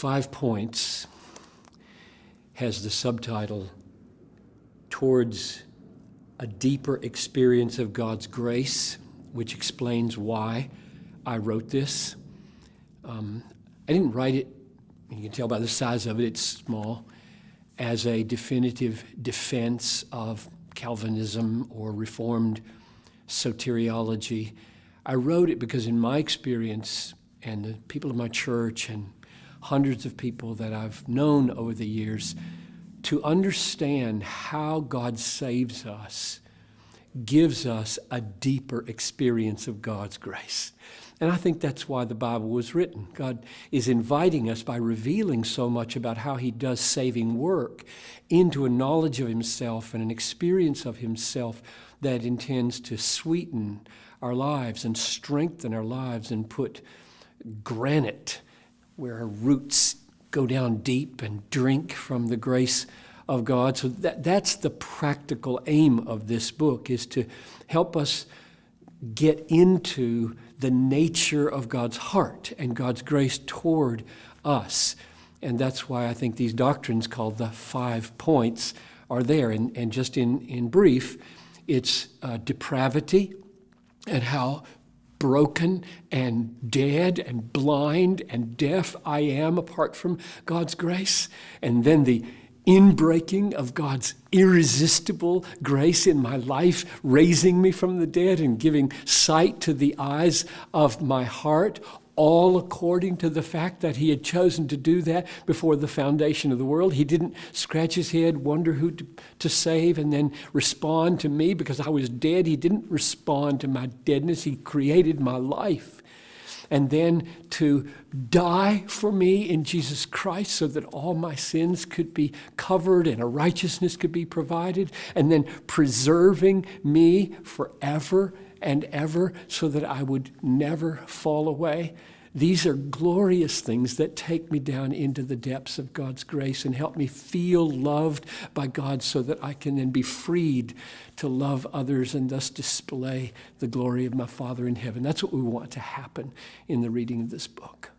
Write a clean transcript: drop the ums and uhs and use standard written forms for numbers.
5 points has the subtitle, Towards a Deeper Experience of God's Grace, which explains why I wrote this. I didn't write it, you can tell by the size of it, it's small, as a definitive defense of Calvinism or Reformed soteriology. I wrote it because in my experience, and the people of my church and hundreds of people that I've known over the years, to understand how God saves us gives us a deeper experience of God's grace. And I think that's why the Bible was written. God is inviting us by revealing so much about how he does saving work into a knowledge of himself and an experience of himself that intends to sweeten our lives and strengthen our lives and put granite where our roots go down deep and drink from the grace of God. So that's the practical aim of this book, is to help us get into the nature of God's heart and God's grace toward us. And that's why I think these doctrines called the 5 points are there. And just in brief, it's depravity and how broken and dead and blind and deaf I am apart from God's grace. And then the inbreaking of God's irresistible grace in my life, raising me from the dead and giving sight to the eyes of my heart, all according to the fact that he had chosen to do that before the foundation of the world. He didn't scratch his head, wonder who to save, and then respond to me because I was dead. He didn't respond to my deadness. He created my life. And then to die for me in Jesus Christ so that all my sins could be covered and a righteousness could be provided, and then preserving me forever and ever so that I would never fall away. These are glorious things that take me down into the depths of God's grace and help me feel loved by God so that I can then be freed to love others and thus display the glory of my Father in heaven. That's what we want to happen in the reading of this book.